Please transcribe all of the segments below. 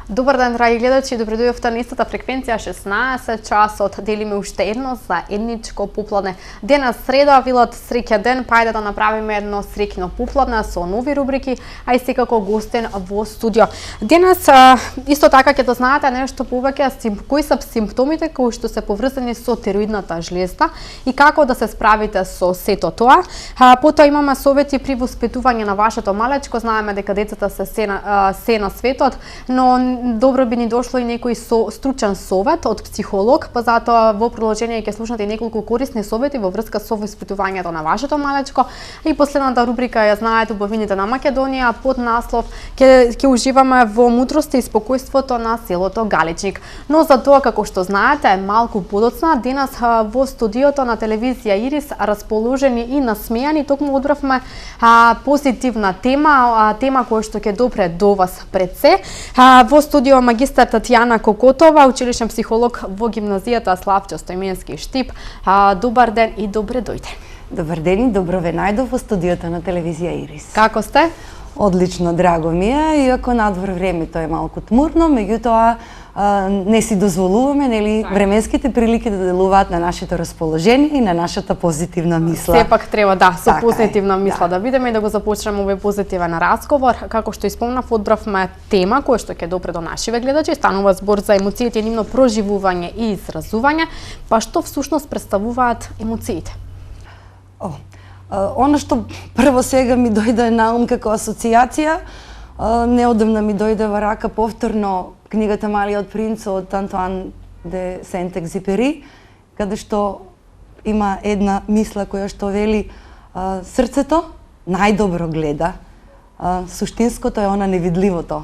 Добар ден, драги гледачи, добредојавте на истата фреквенција 16 часот. Делиме уште едно за едничко попладне. Денес среда, вилат среќен ден, па да направиме едно среќно попладне со нови рубрики, а и секако гостен во студио. Денес исто така ќе дознаете нешто повеќе кои се симптомите кои што се поврзани со тироидната жлезда и како да се справите со сето тоа. Потоа имаме совети при воспитување на вашето малечко. Знаеме дека децата се се на светот, но добро би ни дошло и некој стручен совет од психолог, па затоа во продолжение ќе слушнете и неколку корисни совети во врска со воспитувањето на вашето малечко. И последната рубрика ја знаете, убавините на Македонија, под наслов ќе уживаме во мудрости и спокојството на селото Галичник. Но за тоа, како што знаете, малку подоцна денес во студиото на телевизија Ирис расположени и насмејани токму одбравме позитивна тема, тема која што ќе допре до вас пред се. Во студио магистар Татјана Кокотова, училишен психолог во гимназијата Славчо Стојменски Штип. Добар ден и добре дојде. Добар ден и добро ве најдов во студиото на телевизија Ирис. Како сте? Одлично, драго ми е, иако надвор времето е малку тмурно, меѓутоа не си дозволуваме, нели, временските прилики да делуваат на нашето расположение и на нашата позитивна мисла. Сепак треба со така позитивна мисла да бидеме и да го започнеме овој позитивен разговор. Како што испомнав, одбравме тема која што ќе допре до нашиве гледачи. Станува збор за емоциите и нивно проживување и изразување. Па што всушност представуваат емоциите? Оно што прво сега ми дојде на ум како асоциација, неодамна ми дојде во рака повторно книгата Малиот принц од Антуан де Сент-Екзюпери, каде што има една мисла која што вели срцето најдобро гледа, суштинското е она невидливото.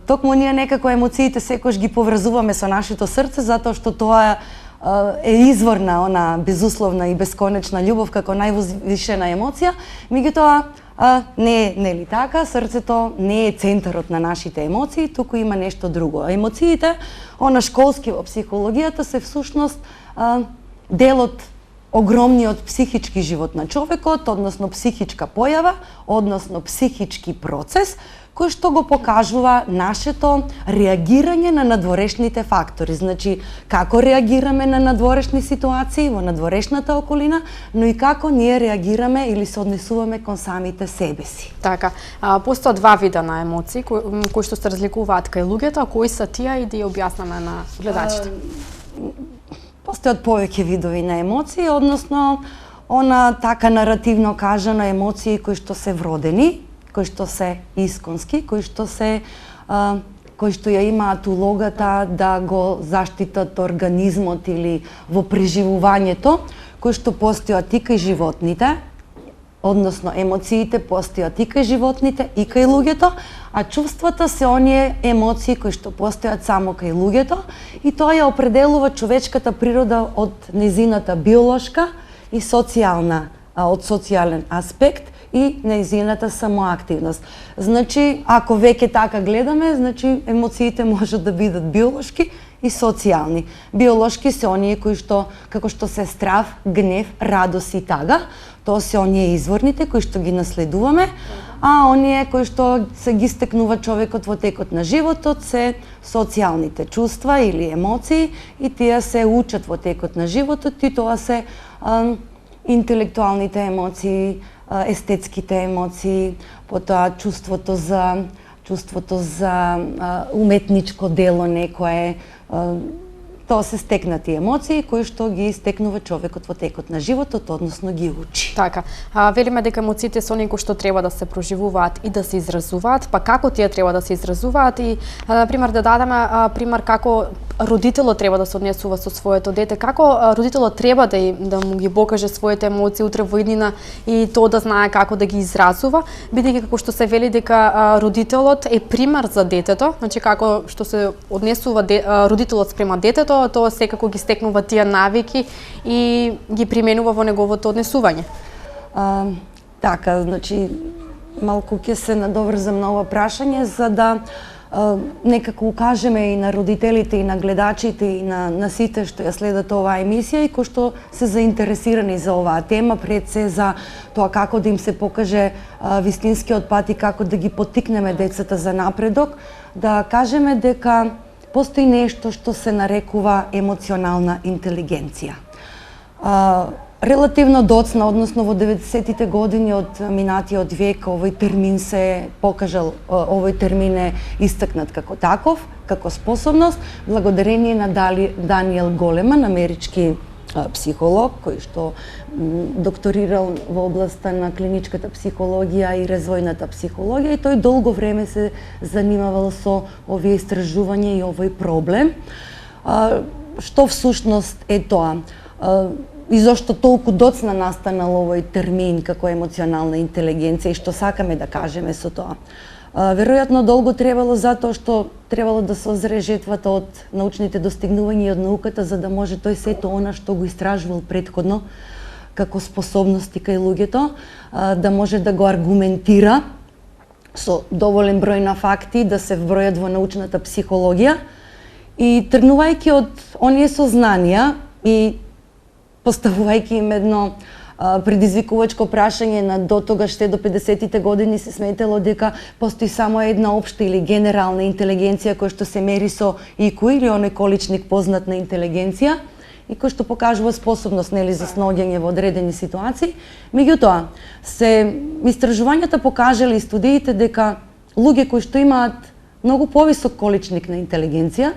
Токму ние некако емоциите секојаш ги поврзуваме со нашето срце, затоа што тоа е извор на она безусловна и бесконечна љубов како највозвишена емоција, меѓутоа не е нели така, срцето не е центарот на нашите емоции, туку има нешто друго. Емоциите, она школски во психологијата, се всушност делот огромниот психички живот на човекот, односно психичка појава, односно психички процес, кој што го покажува нашето реагирање на надворешните фактори. Значи, како реагираме на надворешни ситуации во надворешната околина, но и како ние реагираме или се однесуваме кон самите себе си. Така, постојат два вида на емоции кои што се разликуваат кај луѓето, кои се тие и да ја објаснеме на гледачите. Постојат повеќе видови на емоции, односно она така наративно кажано емоции кои што се вродени, кои што се исконски, кои што ја имаат улогата да го заштитат организмот или во преживувањето, кои што постојат и кај животните, односно емоциите постојат и кај животните и кај луѓето, а чувствата се оние емоции кои што постојат само кај луѓето и тоа ја определува човечката природа од незината биолошка и социјална, од социјален аспект и нејзината самоактивност. Значи, ако веќе така гледаме, значи емоциите можат да бидат биолошки и социјални. Биолошки се оние кои што, како што се страв, гнев, радост и тага, тоа се оние изворните кои што ги наследуваме, а оние кои што се ги стекнува човекот во текот на животот се социјалните чувства или емоции и тие се учат во текот на животот и тоа се интелектуалните емоции, естетските емоции, потоа чувството за уметничко дело некое, тоа се стекнати емоции кои што ги стекнува човекот во текот на животот, односно ги учи. Така, велиме дека емоциите се оние кои што треба да се проживуваат и да се изразуваат, па како тие треба да се изразуваат и например да дадеме пример како родителот треба да се однесува со своето дете, како родителот треба да му ги покаже своите емоции утре во иднина и тоа да знае како да ги изразува, бидејќи како што се вели дека родителот е пример за детето, значи како што се однесува родителот спрема детето, тоа секако ги стекнува тие навики и ги применува во неговото однесување. Така, значи малку ќе се надоврзам на ова прашање за да некако укажеме и на родителите и на гледачите и на сите што ја следат оваа емисија и кои што се заинтересирани за оваа тема, пред се за тоа како да им се покаже вистинскиот пат и како да ги поттикнеме децата за напредок, да кажеме дека постои нешто што се нарекува емоционална интелигенција. Релативно доцна, односно во 90-тите години од минатиот век, овој термин се покажал, овој термин е истакнат како таков, како способност, благодарение на Даниел Големан, амерички психолог, кој што докторирал во областа на клиничката психологија и развојната психологија, и тој долго време се занимавал со овие истражувања и овој проблем. Што всушност е тоа? И зошто толку доцна настанал овој термин како емоционална интелигенција и што сакаме да кажеме со тоа? Веројатно долго требало затоа што требало да се озре жетвата од научните достигнувања и од науката за да може тој сето она што го истражувал претходно како способности кај луѓето да може да го аргументира со доволен број на факти, да се вбројат во научната психологија и тргнувајќи од оние сознанија и поставувајќи им едно предизвикувачко прашање на дотогаш до 50-тите години се сметало дека постои само една општа или генерална интелигенција која што се мери со IQ или оној количник познат на интелигенција и кој што покажува способност нели за снаоѓање во одредени ситуации. Меѓутоа, истражувањата покажале и студиите дека луѓе кои што имаат многу повисок количник на интелигенција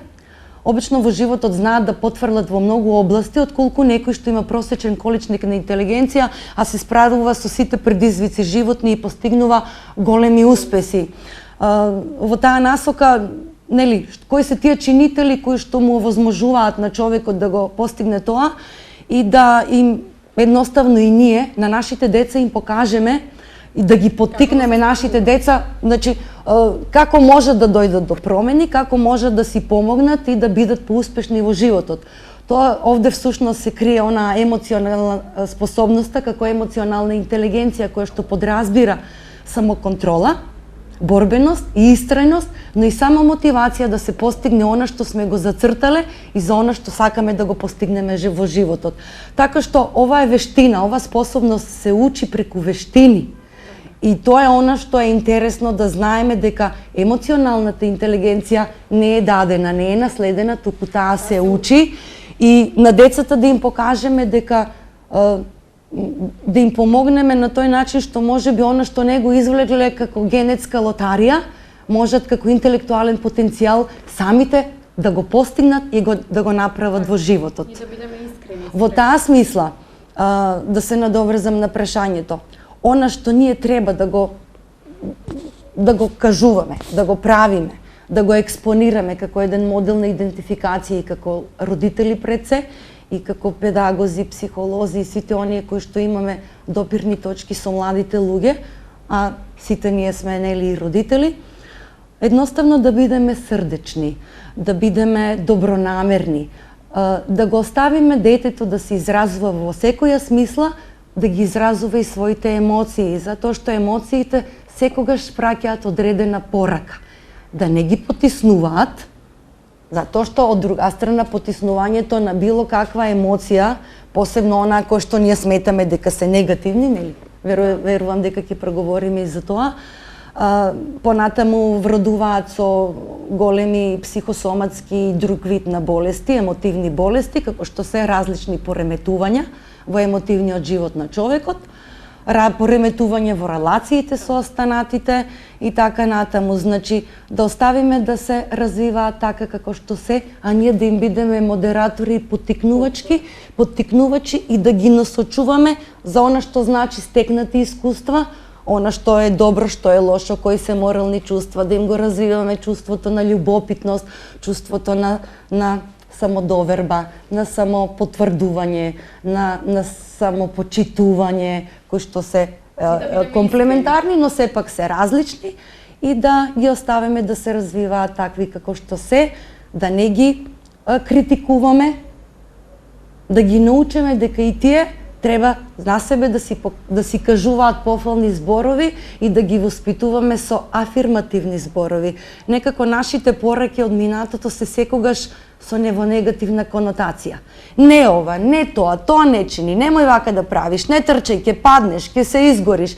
обично во животот знаат да потврлат во многу области, отколку некој што има просечен количник на интелигенција, а се справува со сите предизвици животни и постигнува големи успеси. Во таа насока, нели, кои се тие чинители кои што му овозможуваат на човекот да го постигне тоа и да им едноставно и ние на нашите деца им покажеме и да ги поттикнеме нашите деца, значи како може да дојдат до промени, како може да си помогнат и да бидат поуспешни во животот. Тоа овде всушност се крие она емоционална способноста како емоционална интелигенција која што подразбира самоконтрола, борбеност и истрајност, но и сама мотивација да се постигне она што сме го зацртале и за она што сакаме да го постигнеме во животот. Така што ова е вештина, ова способност се учи преку вештини. И тоа е она што е интересно да знаеме дека емоционалната интелигенција не е дадена, не е наследена, туку таа се учи и на децата да им покажеме дека да им помогнеме на тој начин што можеби она што не го извлекле како генетска лотарија, можат како интелектуален потенцијал самите да го постигнат и да го направат во животот. И да бидеме искрени. Во таа смисла, да се надоврзам на прашањето, она што ние треба да го кажуваме, да го правиме, да го експонираме како еден модел на идентификација и како родители пред се, и како педагози, психолози и сите оние кои што имаме допирни точки со младите луѓе, а сите ние сме нели и родители, едноставно да бидеме срдечни, да бидеме добронамерни, да го оставиме детето да се изразува во секоја смисла, да ги изразува и своите емоции, затоа што емоциите секогаш праќаат одредена порака. Да не ги потиснуваат, затоа што од друга страна потиснувањето на било каква емоција, посебно онаа која што ние сметаме дека се негативни, нели? Верувам дека ќе проговориме и за тоа. Понатаму вродуваат со големи психосоматски и друг вид на болести, емотивни болести, како што се различни пореметувања во емотивниот живот на човекот, пореметување во релациите со останатите и така натаму. Значи, да оставиме да се развиваат така како што се, а ние да им бидеме модератори и поттикнувачи и да ги насочуваме за она што значи стекнати искуства, она што е добро, што е лошо, кои се морални чувства, да им го развиваме чувството на љубопитност, чувството на самодоверба, на самопотврдување, на самопочитување, кои што се комплементарни, но сепак се различни и да ги оставиме да се развиваат такви како што се, да не ги критикуваме, да ги научиме дека и тие треба на себе да си кажуваат пофални зборови и да ги воспитуваме со афирмативни зборови. Некако нашите пораки од минатото се секогаш со негативна конотација. Не ова, не тоа не чини, немој вака да правиш, не трчај, ќе паднеш, ќе се изгориш,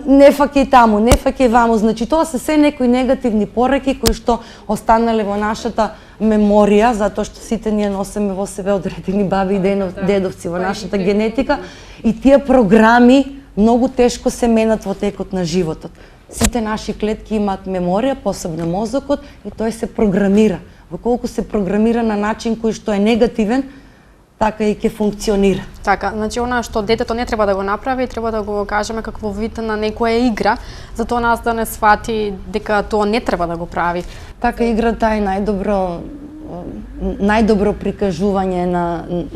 не фаќај таму, не фаќај ваму. Значи тоа се некои негативни пораки кои што останале во нашата меморија, затоа што сите ние носиме во себе одредени баби и дедовци во нашата генетика, и тие програми многу тешко се менат во текот на животот. Сите наши клетки имаат меморија, посебно мозокот, и тој се програмира. Доколку се програмира на начин кој што е негативен, така и ќе функционира. Така, значи она што детето не треба да го направи, треба да го кажеме како вид на некоја игра, затоа нас да не свати дека тоа не треба да го прави. Така играта е најдобро прикажување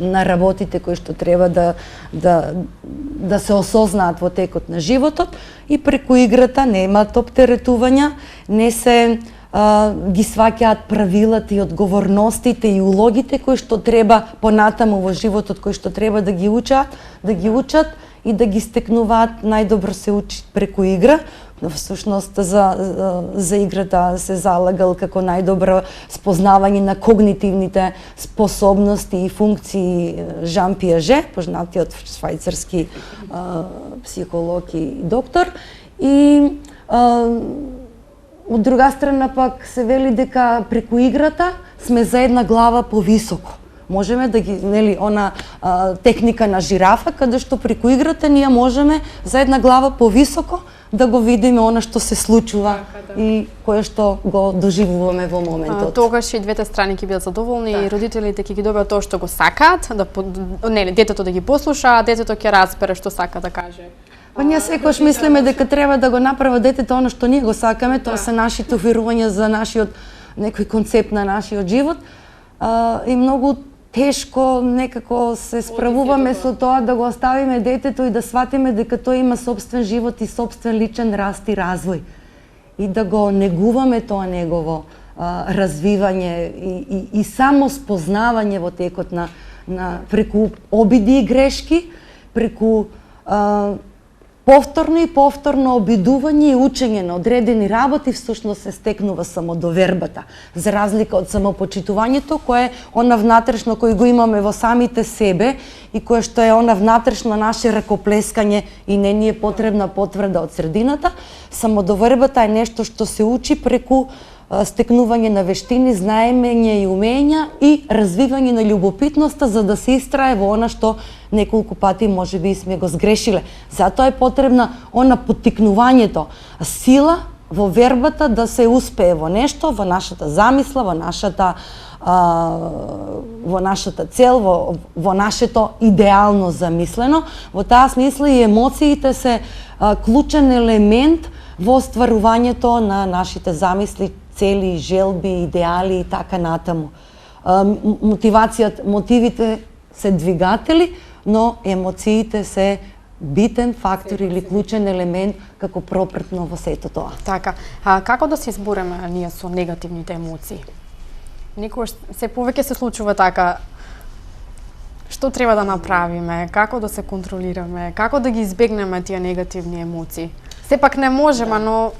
на работите кои што треба да се осознаат во текот на животот, и преку играта немаат оптеретувања, не се ги сваќаат правилата и одговорностите и улогите кои што треба понатаму во животот, кои што треба да ги учат и да ги стекнуваат. Најдобро се учи преку игра. Всушност за играта се залагал како најдобро спознавање на когнитивните способности и функции Жан Пиаже, познатиот швајцарски психолог и доктор. И од друга страна пак се вели дека преку играта сме за една глава повисоко. Можеме да ги, она техника на жирафа, каде што преку играта ние можеме за една глава повисоко да го видиме она што се случува и кое што го доживуваме во моментот. Тогаш и двете страни ќе бидат задоволни и родителите ќе ги добиат тоа што го сакаат, детето да ги послуша, а детето ќе разбере што сака да каже. Па ние секогаш мислиме дека треба да го направи детето оно што ние го сакаме, тоа се нашите уверувања за нашиот некој концепт на нашиот живот, и многу тешко некако се справуваме со тоа да го оставиме детето и да сватиме дека тој има собствен живот и собствен личен раст и развој, и да го негуваме тоа негово развивање и само спознавање во текот на преку обиди и грешки, преку повторно и повторно обидување и учење на одредени работи, всушност се стекнува самодовербата, за разлика од самопочитувањето, кое е она внатрешно кој го имаме во самите себе и кое што е она внатрешно наше ракоплескање и не ни е потребна потврда од средината. Самодовербата е нешто што се учи преку стекнување на вештини, знаење и умења и развивање на љубопитноста, за да се истрае во она што неколку пати можеби сме го сгрешиле. Затоа е потребна она поттикнувањето, сила во вербата да се успее во нешто, во нашата замисла, во нашата цел, во нашето идеално замислено. Во таа смисла и емоциите се клучен елемент во остварувањето на нашите замисли, цели, желби, идеали и така натаму. Мотивите се двигатели, но емоциите се битен фактор или клучен елемент како пропретно во сето тоа. Така, како да се избореме ние со негативните емоции? Некогаш се повеќе се случува така. Што треба да направиме? Како да се контролираме? Како да ги избегнеме тие негативни емоции? Сепак не можеме, но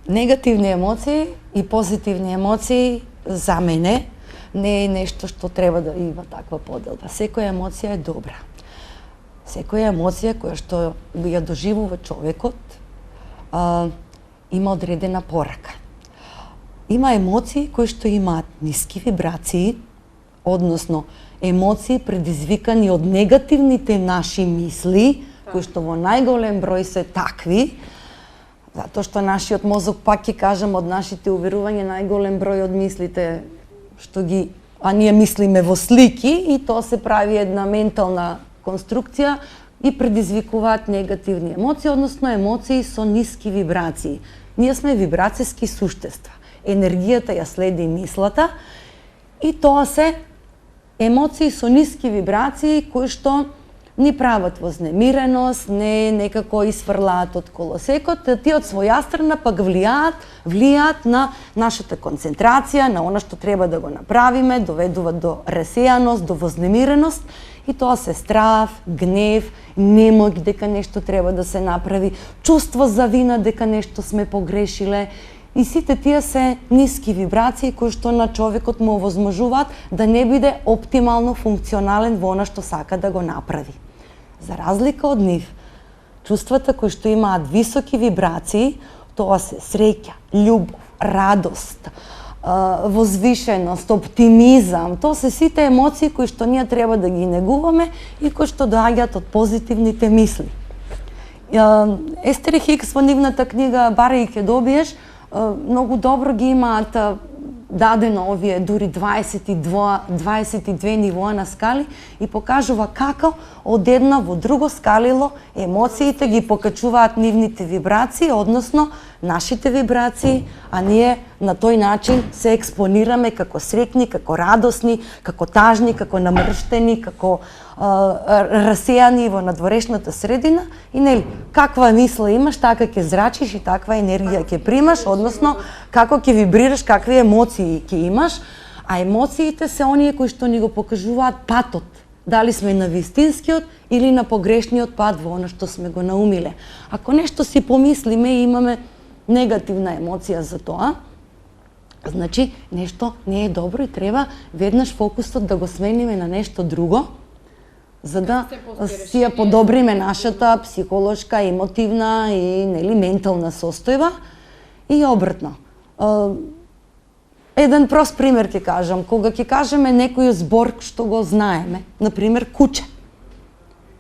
негативни емоции и позитивни емоции за мене не е нешто што треба да има таква поделба. Секоја емоција е добра. Секоја емоција која што ја доживува човекот има одредена порака. Има емоции кои што имаат ниски вибрации, односно емоции предизвикани од негативните наши мисли, кои што во најголем број се такви, затоа што нашиот мозок, пак ќе кажам, од нашите уверувања, најголем број од мислите што ги, а ние мислиме во слики, и тоа се прави една ментална конструкција и предизвикуваат негативни емоции, односно емоции со ниски вибрации. Ние сме вибрацијски суштества. Енергијата ја следи мислата и тоа се емоции со ниски вибрации кои што ни прават вознемиреност, не некако изфрлаат од колосекот, тие од своја страна пак влијаат на нашата концентрација, на она што треба да го направиме, доведуваат до расејаност, до вознемиреност, и тоа се страв, гнев, немоќ дека нешто треба да се направи, чувство за вина дека нешто сме погрешиле. И сите тие се ниски вибрации кои што на човекот му овозможуваат да не биде оптимално функционален во она што сака да го направи. За разлика од нив, чувствата кои што имаат високи вибрации, тоа се среќа, љубов, радост, возвишеност, оптимизам, тоа се сите емоции кои што ние треба да ги негуваме и кои што доаѓаат од позитивните мисли. Естер Хикс во нивната книга "Барај ќе добиеш" многу добро ги имаат дадено овие дури 22 нивоа на скали и покажува како од една во друго скалило емоциите ги покачуваат нивните вибрации, односно нашите вибрации, а ние на тој начин се експонираме како среќни, како радосни, како тажни, како намрштени, како расејани во надворешната средина и нели, каква мисла имаш, така ќе зрачиш и таква енергија ќе примаш, односно како ќе вибрираш, какви емоции ќе имаш, а емоциите се оние кои што ни го покажуваат патот, дали сме на вистинскиот или на погрешниот пат во она што сме го наумиле. Ако нешто си помислиме и имаме негативна емоција за тоа, значи нешто не е добро и треба веднаш фокусот да го смениме на нешто друго, за да си ја подобриме нашата психолошка, емотивна и нели ментална состојба и обратно. Еден прост пример ќе кажам, кога ќе кажеме некој збор што го знаеме, на пример куче.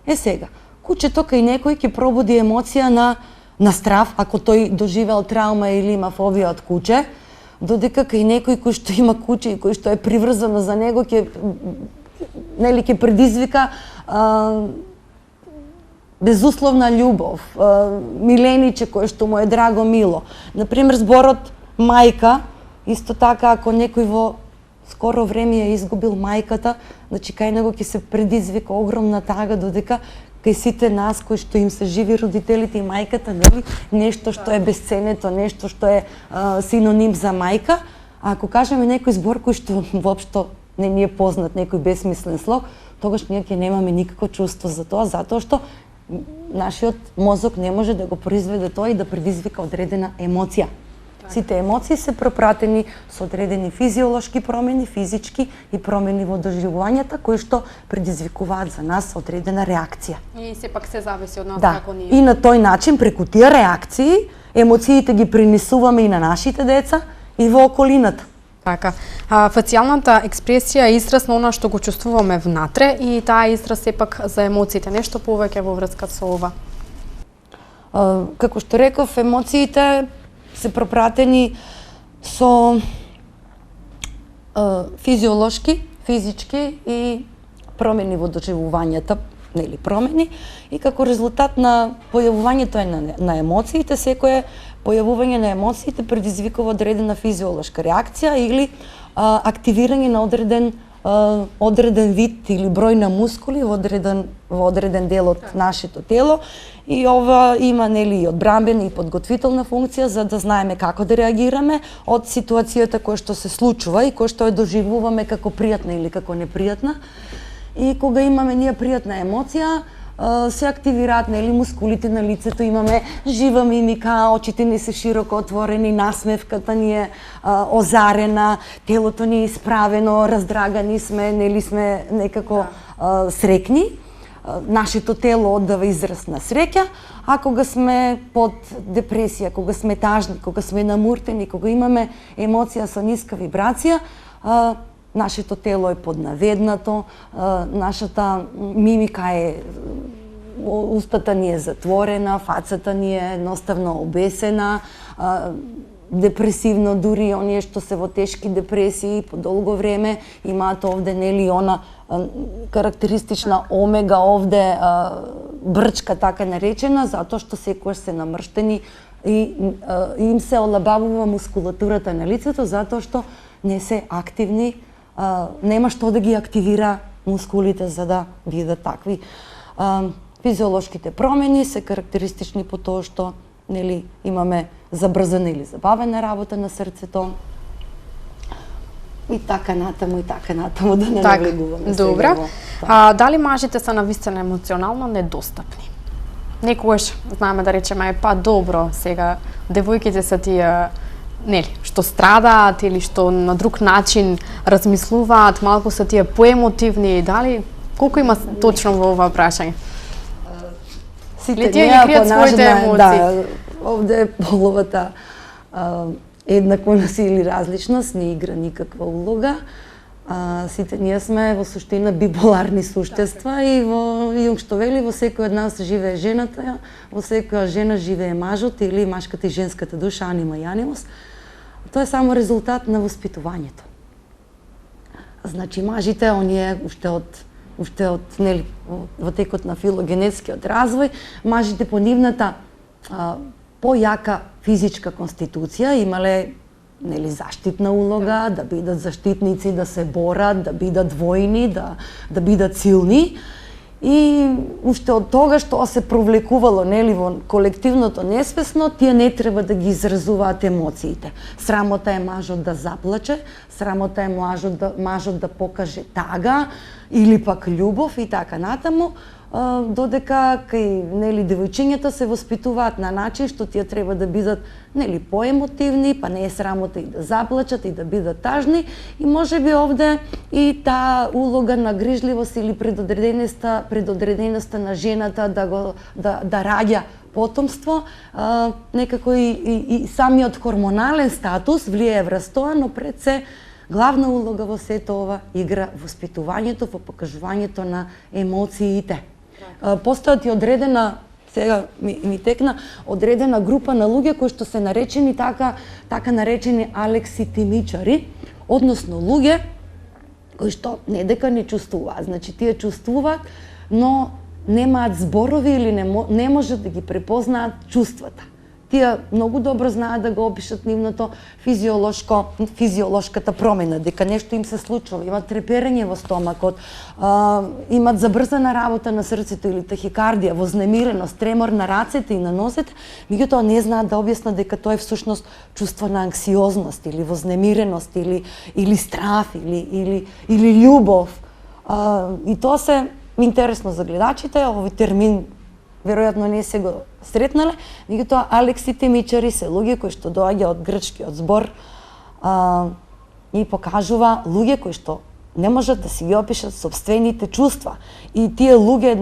Сега, кучето кај некој ќе пробуди емоција на страв, ако тој доживеал траума или има фобија од куче, додека кај некој кој што има куче и кој што е приврзано за него ќе предизвика безусловна љубов, милениче кој што му е драго мило. Например, зборот мајка, исто така ако некој во скоро време ја изгубил мајката, значи кај него ќе се предизвика огромна тага, додека кај сите нас кои што им се живи родителите и мајката, нели, нешто што е бесценето, нешто што е синоним за мајка, а ако кажеме некој збор кој што воопшто не ни е познат, некој бесмислен слог, тогаш ние ќе немаме никакво чувство за тоа, затоа што нашиот мозок не може да го произведе тоа и да предизвика одредена емоција. Сите емоции се пропратени со одредени физиолошки промени, физички и промени во доживувањата кои што предизвикуваат за нас одредена реакција. И сепак се зависи од нас како ние. И на тој начин преку тие реакции емоциите ги пренесуваме и на нашите деца и во околината. Така. Фацијалната експресија е израз на она што го чувствуваме внатре и таа израз сепак за емоциите. Нешто повеќе во врска со ова? Како што реков, емоциите се пропратени со физиолошки, физички и промени во доживувањата, нели промени, и како резултат на појавувањето на емоциите, секое појавување на емоциите предизвикува одредена физиолошка реакција или активирање на одреден вид или број на мускули во одреден дел од нашето тело, и ова има нели и одбранбена и подготвителна функција за да знаеме како да реагираме од ситуацијата која што се случува и која што ја доживуваме како пријатна или како непријатна. И кога имаме ние пријатна емоција, се активираат нели мускулите на лицето, имаме жива мимика, очите ни се широко отворени, насмевката ни е озарена, телото ни е исправено, раздрагани сме, нели сме некако среќни. Нашето тело оддава израз на среќа, а кога сме под депресија, кога сме тажни, кога сме намуртени, кога имаме емоција со ниска вибрација, нашето тело е поднаведнато, нашата мимика е, устата ни е затворена, фацата ни е едноставно обесена, депресивно, дури оние што се во тешки депресии по долго време имаат овде нели она карактеристична омега овде брчка така наречена, затоа што секогаш се намрштени и им се олабавува мускулатурата на лицето, затоа што не се активни, нема што да ги активира мускулите за да бидат такви. Физиолошките промени се карактеристични по тоа што нели имаме забрзана или забавена работа на срцето. И така натаму да не навлегуваме. Добра. Дали мажите се навистина емоционално недостапни? Некогаш знаеме да речеме па добро, сега девојките се тие нели што страдаат или што на друг начин размислуваат, малку се тие поемотивни, дали колку има точно во ова прашање? Сите тие ги кријат своите емоции? Да, овде половата еднакво нас или различност не игра никаква улога. Сите ние сме во суштина биполарни суштества и во Јунг што вели во секој од нас живее жената, во секоја жена живее мажот или машката и женската душа, анима и анимус. Тоа е само резултат на воспитувањето. Значи мажите, оние уште од нели во текот на филогенетскиот развој, мажите по нивната појака физичка конституција имале нели заштитна улога, да бидат заштитници, да се борат, да бидат војни, да бидат силни. И уште од тогаш што се провлекувало нели во колективното несвесно, тие не треба да ги изразуваат емоциите. Срамота е мажот да заплаче, срамота е мажот да покаже тага или пак љубов и така натаму, додека кај нели девојчињата се воспитуваат на начин што тие треба да бидат нели поемотивни, па не е срамота и да заплачат и да бидат тажни, и можеби овде и таа улога на грижливост или предодреденоста на жената да раѓа потомство, некако и самиот хормонален статус влијае врз тоа, но пред се главна улога во сето ова игра воспитувањето, во покажувањето на емоциите. Постојат и одредена, сега ми текна, одредена група на луѓе кои што се наречени така наречени алекситимичари, односно луѓе кои што не дека не чувствуваат, значи тие чувствуваат, но немаат зборови или не можат да ги препознаат чувствата. Тие многу добро знаат да го опишат нивното физиолошката промена, дека нешто им се случува, имат треперење во стомакот, имат забрзана работа на срцето или тахикардија, вознемиреност, тремор на рацете и на носете, меѓутоа не знаат да објаснат дека тоа е всушност чувство на анксиозност или вознемиреност или страф или љубов. И тоа се интересно за гледачите, овој термин веројатно не се го сретнале, меѓутоа алекситимичари се луѓе кои што доаѓа од грчкиот збор и покажува луѓе кои што не можат да си ги опишат сопствените чувства. И тие луѓе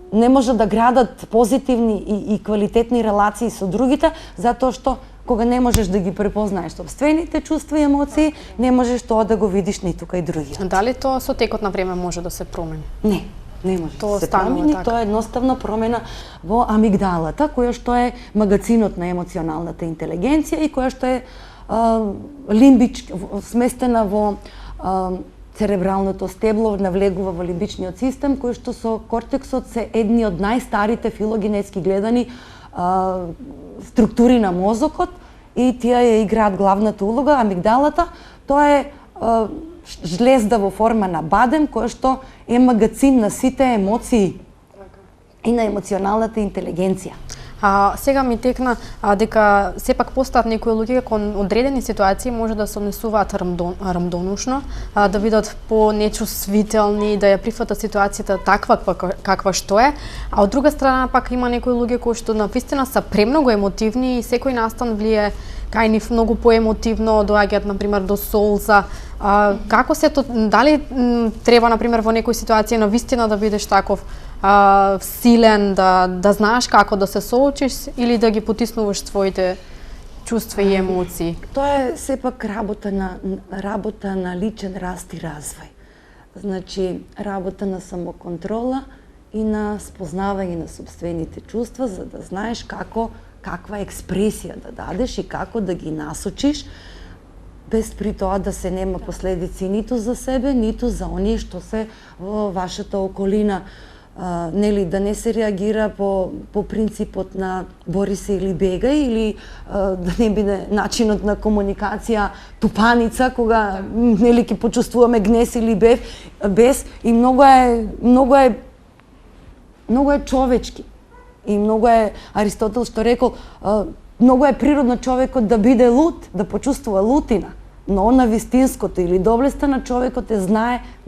не можат да градат позитивни и квалитетни релации со другите, затоа што кога не можеш да ги препознаеш сопствените чувства и емоции, не можеш тоа да го видиш ниту кај другиот. Дали тоа со текот на време може да се промени? Не може да се промени, тоа е едноставно промена во амигдалата, која што е магацинот на емоционалната интелигенција и која што е сместена во церебралното стебло, навлегува во лимбичниот систем, кој што со кортексот се едни од најстарите филогенетски гледани структури на мозокот и тие ја играат главната улога. Амигдалата, тоа е жлезда во форма на бадем, која што е магацин на сите емоции и на емоционалната интелигенција. Сега ми текна дека сепак постојат некои луѓе кон одредени ситуации може да се однесуваат рамдонушно, да бидат по-нечувствителни, да ја прифатат ситуацијата таква каква што е, а од друга страна пак има некои луѓе кои што навистина се премногу емотивни и секој настан влие кај нив многу поемотивно, доаѓаат например до солза. Како се тоа, дали треба например во некои ситуации навистина да бидеш таков силен, да знаеш како да се соочиш или да ги потиснуваш твоите чувства и емоции? Тоа е сепак работа на личен раст и развој. Значи, работа на самоконтрола и на спознавање на собствените чувства, за да знаеш каква експресија да дадеш и како да ги насочиш, без при тоа да се нема последици ниту за себе, ниту за оние што се во вашата околина. Нели, да не се реагира по принципот на бори се или бегај, или да не биде начинот на комуникација тупаница, кога нели ќе почувствуваме гнес или бес, и многу е многу е човечки. И многу е, Аристотел што рекол, многу е природно човекот да биде лут, да почувствува лутина. Но на вистинското или доблеста на човекот е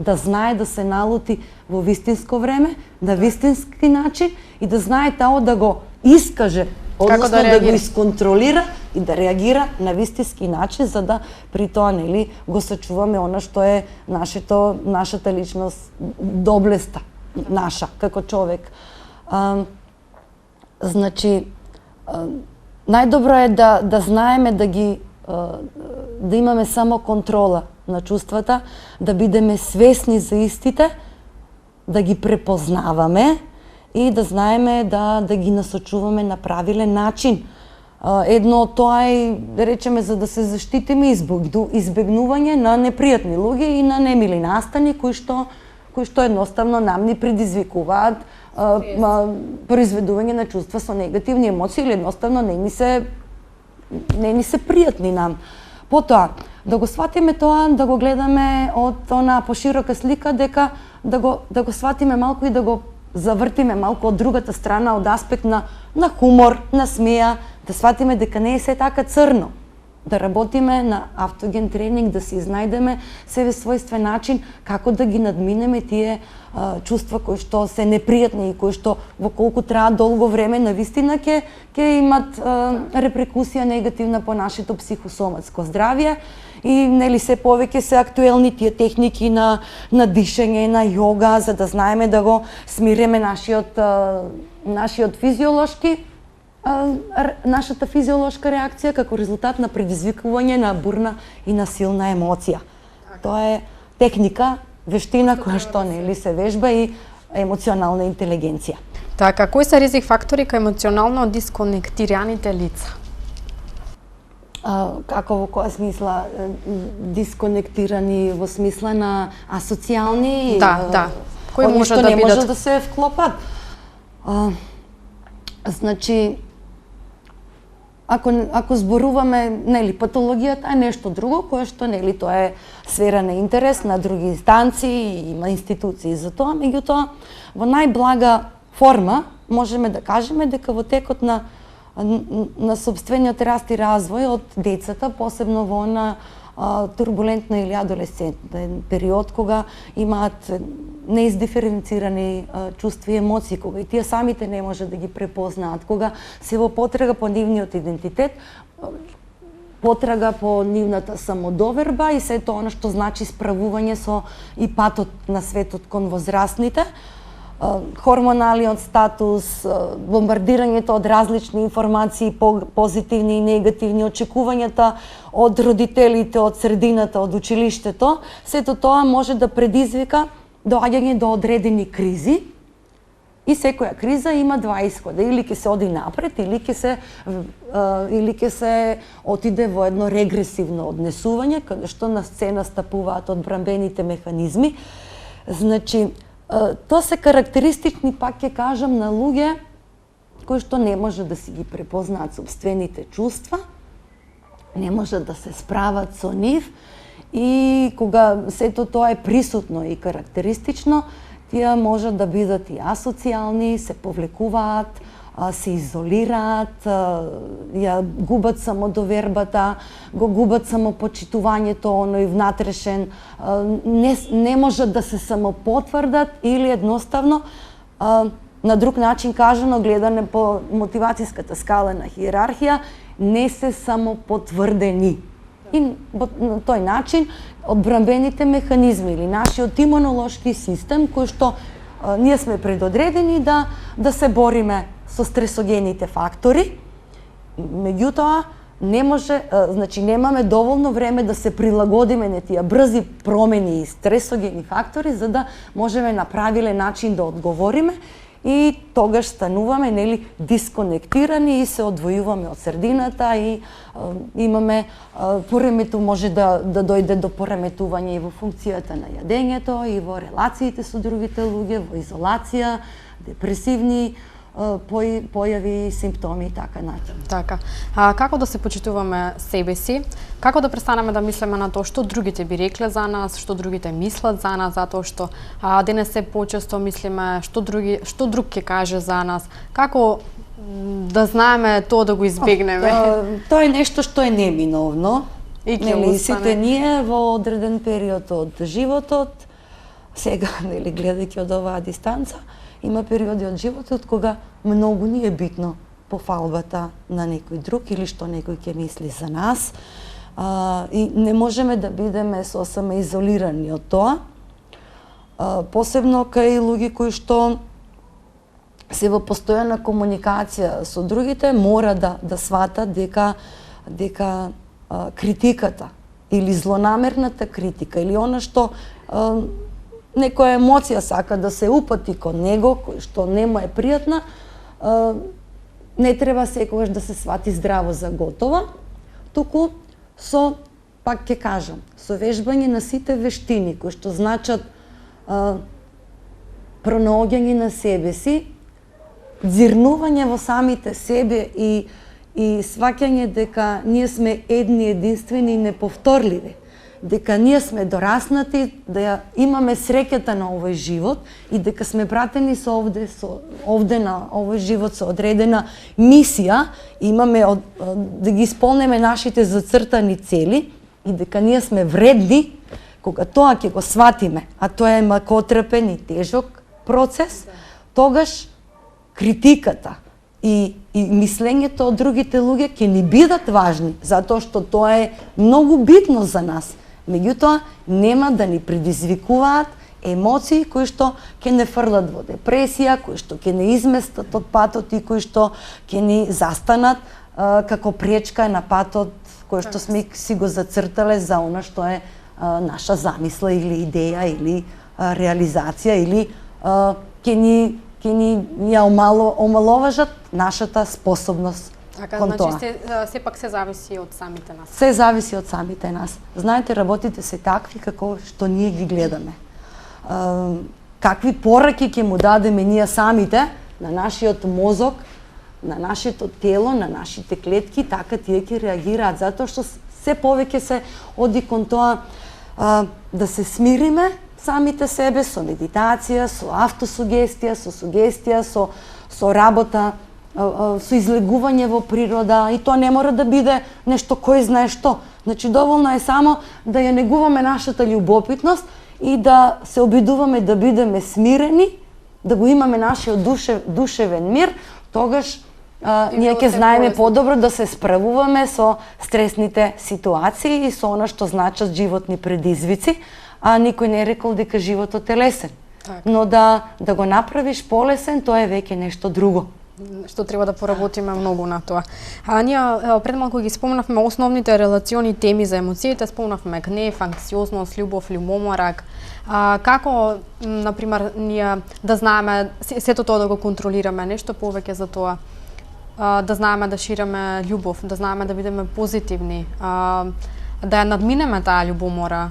да знае да се налути во вистинско време, на вистински начин и да знае тао да го искаже, односно да го исконтролира и да реагира на вистински начин, за да при тоа го сачуваме она што е нашата личност, доблеста наша како човек. Значи, најдобро е да знаеме да имаме само контрола на чувствата, да бидеме свесни за истите, да ги препознаваме и да знаеме да ги насочуваме на правилен начин. Едно од тоа е, да речеме, за да се заштитиме избегнување на непријатни луѓе и на немили настани кои што едноставно нам ни предизвикуваат произведување на чувства со негативни емоции или едноставно не ни се пријатни нам. Потоа, да го сватиме тоа, да го гледаме од она поширока слика, дека да го сватиме малку и да го завртиме малку од другата страна, од аспект на хумор, на смеја, да сватиме дека не е се така црно. Да работиме на автоген тренинг, да си изнајдеме себе својствен начин како да ги надминеме тие чувства кои што се непријатни и кои што во колку траа долго време навистина ќе имат репрекусија негативна по нашето психосоматско здравје и се повеќе се актуелни тие техники на дишење, на јога, за да знаеме да го смиреме нашиот физиолошки нашата физиолошка реакција како резултат на предизвикување на бурна и на силна емоција. Тоа е техника, вештина која што се вежба и емоционална интелигенција. Така, кои се ризик фактори кај емоционално дисконектираните лица? Како во која смисла? Дисконектирани во смисла на асоцијални? Да. Кои може да бидат? Не може да се вклопат. Значи, ако зборуваме, патологијата е нешто друго, кое што, тоа е сфера на интерес на други инстанции, има институции за тоа, меѓутоа, во најблага форма можеме да кажеме дека во текот на собствениот раст и развој од децата, посебно во турбулентно или адолесцентен период, кога имаат неиздиференцирани чувства и емоции, кога и тие самите не може да ги препознаат, кога се во потрага по нивниот идентитет, потрага по нивната самодоверба и се тоа што значи справување со и патот на светот кон возрастните, хормоналниот статус, бомбардирањето од различни информации, позитивни и негативни, очекувањата од родителите, од средината, од училиштето, сето тоа може да предизвика доаѓање до одредени кризи и секоја криза има два исхода, или ќе се оди напред, или ќе се отиде во едно регресивно однесување, каде што на сцена стапуваат одбранбените механизми. Значи, тоа се карактеристични, пак ќе кажам, на луѓе кои што не може да си ги препознаат собствените чувства, не може да се справат со нив и кога сето тоа е присутно и карактеристично, тие може да бидат и асоцијални, се повлекуваат, се изолираат, ја губат самодовербата, го губат самопочитувањето, оној внатрешен, не можат да се самопотврдат или едноставно, на друг начин кажано, гледане по мотивацијската скала на хиерархија, не се самопотврдени. И на тој начин одбранбените механизми или нашиот имунолошки систем, кој што ние сме предодредени да се бориме со стресогените фактори, меѓутоа не може, значи немаме доволно време да се прилагодиме на тие брзи промени и стресогени фактори за да можеме на правилен начин да одговориме и тогаш стануваме дисконектирани и се одвојуваме од средината и имаме може да дојде до пореметување и во функцијата на јадењето и во релациите со другите луѓе, во изолација, депресивни појави симптоми и така натаму. Така. Како да се почитуваме себе си? Како да престанеме да мислиме на тоа што другите би рекле за нас, што другите мислат за нас, затоа што денес се почесто мислиме што друг ќе каже за нас? Како да знаеме тоа да го избегнеме? Тоа е нешто што е неминовно. И ќе остане. Сите ние во одреден период од животот, сега гледајќи од оваа дистанца, има периоди од животот кога многу ни е битно пофалбата на некој друг или што некој ќе мисли за нас. И не можеме да бидеме сосема изолирани од тоа. Посебно кај луѓе кои што се во постојана комуникација со другите, мора да сватат дека критиката или злонамерната критика или она што некоја емоција сака да се упати кон него, кој што не му е пријатна, не треба секогаш да се свати здраво за готова, туку пак ќе кажам, со вежбање на сите вештини кои што значат пронаоѓање на себе си, дзирнување во самите себе и сваќање дека ние сме едни единствени и неповторливи, дека ние сме дораснати, да имаме среќата на овој живот и дека сме пратени овде на овој живот со одредена мисија, имаме да ги исполнеме нашите зацртани цели и дека ние сме вредни, кога тоа ќе го сватиме, а тоа е макотрпен и тежок процес, тогаш критиката и мислењето од другите луѓе ќе ни бидат важни, затоа што тоа е многу битно за нас. Меѓутоа, нема да ни предизвикуваат емоции кои што ќе не фрлат во депресија, кои што ќе не изместат од патот и кои што ќе ни застанат како пречка на патот кој што сме си го зацртале за она што е наша замисла или идеја или реализација или ќе ни омаловажат нашата способност кон тоа. Значи сепак се зависи од самите нас. Се зависи од самите нас. Знаете, работите се такви како што ние ги гледаме. Какви пораки ќе му дадеме ние самите на нашиот мозок, на нашето тело, на нашите клетки, така тие ќе реагираат, затоа што се повеќе се оди кон тоа да се смириме самите себе со медитација, со автосугестија, со сугестија, со работа, со излегување во природа, и тоа не мора да биде нешто кој знае што. Значи доволно е само да ја негуваме нашата љубопитност и да се обидуваме да бидеме смирени, да го имаме нашиот душевен мир, тогаш ние ќе знаеме подобро да се справуваме со стресните ситуации и со она што значат животни предизвици, а никој не рекол дека животот е лесен. Но да го направиш полесен, тоа е веќе нешто друго. Што треба да поработиме многу на тоа. Ние пред малку ги спомнавме основните релациони теми за емоциите, спомнавме гнев, анксиозност, љубов, љубоморак. Како, например, ние да знаеме сето тоа да го контролираме, нешто повеќе за тоа, да знаеме да шириме љубов, да знаеме да бидеме позитивни, да ја надминеме таа љубомора.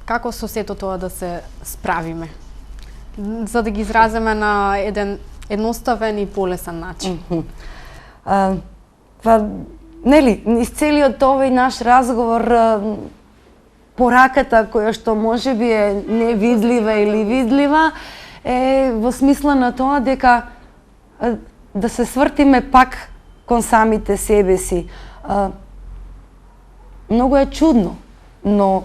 Како со сето тоа да се справиме? За да ги изразиме на еден едноставен и полесен начин. Нели, из целиот овој наш разговор, пораката која што можеби е невидлива или видлива е во смисла на тоа дека да се свртиме пак кон самите себе си. Многу е чудно, но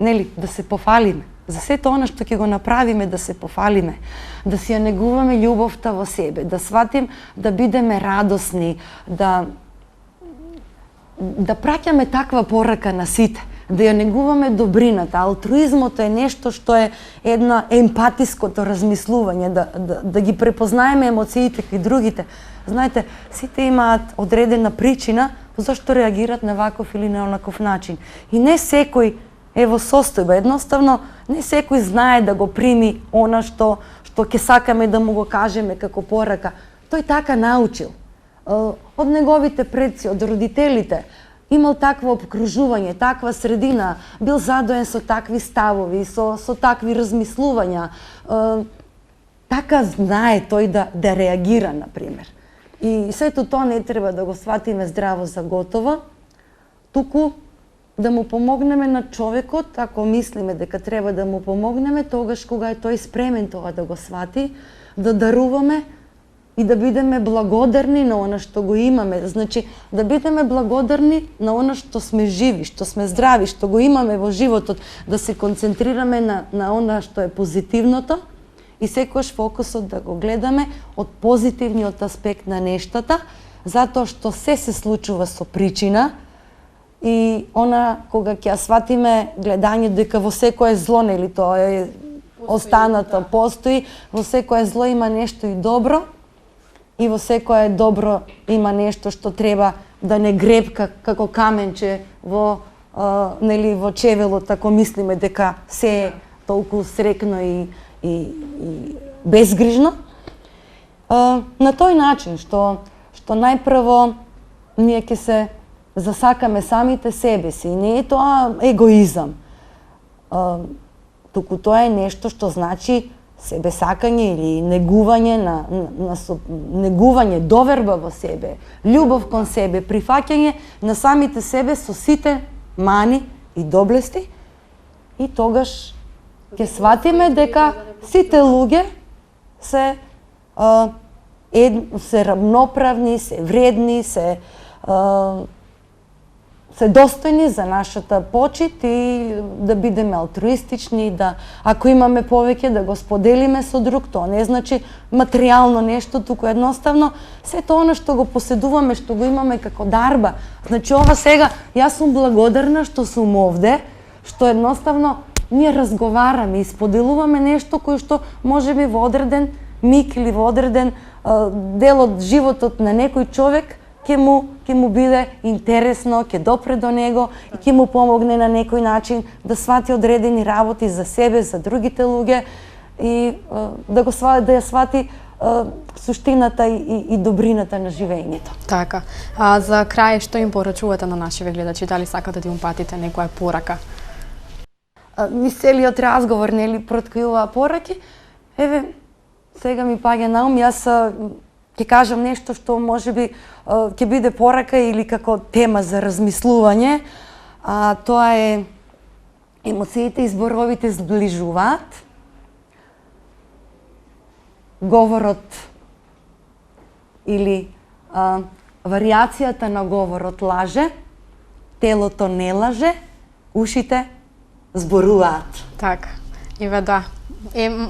нели, да се пофалиме. За сето она што ќе го направиме, да се пофалиме, да си ја негуваме љубовта во себе, да сватим да бидеме радосни, да праќаме таква порака на сите, да ја негуваме добрината. Алтруизмот е нешто што е една емпатиското размислување, да ги препознаеме емоциите кај другите. Знаете, сите имаат одредена причина зашто реагираат на ваков или на онаков начин. И не секој е во состојба, едноставно не секој знае да го прими она што ќе сакаме да му го кажеме како порака. Тој така научил. Од неговите предци, од родителите, имал такво обкружување, таква средина, бил задоен со такви ставови, со такви размислувања. така знае тој да реагира, например. И сето тоа не треба да го сватиме здраво за готово, туку да му помогнеме на човекот, ако мислиме дека треба да му помогнеме, тогаш кога е тој спремен тоа да го свати, да даруваме и да бидеме благодарни на она што го имаме. Значи, да бидеме благодарни на она што сме живи, што сме здрави, што го имаме во животот, да се концентрираме на она што е позитивното и секојаш фокусот да го гледаме од позитивниот аспект на нештата, затоа што се случува со причина и она кога ќе ја сватиме гледање дека во секое зло, нели тоа е останато, постои, во секое зло има нешто и добро, и во секое добро има нешто што треба да не гребка како каменче во нели во чевелот, ако мислиме дека се е толку срекно и безгрижно. На тој начин што најпрво ние ќе се засакаме самите себе си, и не е тоа егоизам. Туку тоа е нешто што значи себесакање или негување, доверба во себе, љубов кон себе, прифаќање на самите себе со сите мани и доблести, и тогаш ќе сватиме дека сите луѓе се рамноправни, се вредни, се достојни за нашата почит и да бидеме алтруистични, да ако имаме повеќе да го споделиме со друг, тоа не значи материјално нешто, туку едноставно сето она што го поседуваме, што го имаме како дарба. Значи ова сега јас сум благодарна што сум овде, што едноставно ние разговараме и споделуваме нешто кој што можеби во одреден миг или во одреден дел од животот на некој човек ќе му биде интересно, ќе допре до него и ќе му помогне на некој начин да свати одредени работи за себе, за другите луѓе и да ја свати суштината и добрината на живењето. Така. За крај, што им порачувате на нашите гледачи? Дали сакате да им патите некоја порака? Низ целиот разговор, нели, проткриваа пораки, еве, сега ми паѓа на ум, јас ќе кажам нешто што можеби ќе биде порака или како тема за размислување, а тоа е емоциите и зборовите зближуваат, говорот или варијацијата на говорот лаже, телото не лаже, ушите зборуваат. Така, еве да.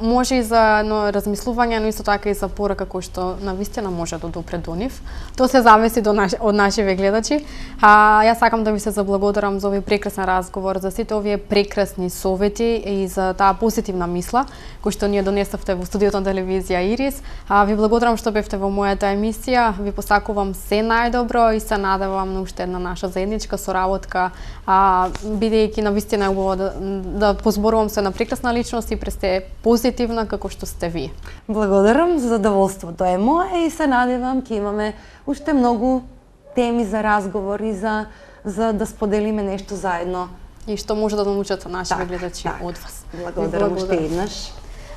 Може и за размислување, но исто така и за порака кој што навистина може да допре до нив. Тоа се зависи од нашите гледачи. Јас сакам да ви се заблагодарам за овој прекрасен разговор, за сите овие прекрасни совети и за таа позитивна мисла кој што ние донесовте во студиото на телевизија Ирис. Ви благодарам што бевте во мојата емисија. Ви посакувам се најдобро и се надевам на уште една наша заедничка соработка, бидејќи навистина е убаво да позборувам се на прекрасна личност и престе позитивна како што сте ви. Благодарам, задоволството е мое и се надевам ќе имаме уште многу теми за разговор и за да споделиме нешто заедно. И што може да научат нашите гледачи од вас. Благодарам уште еднаш.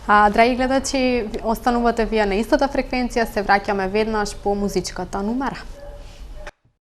Драги гледачи, останувате вие на истата фреквенција, се враќаме веднаш по музичката номера.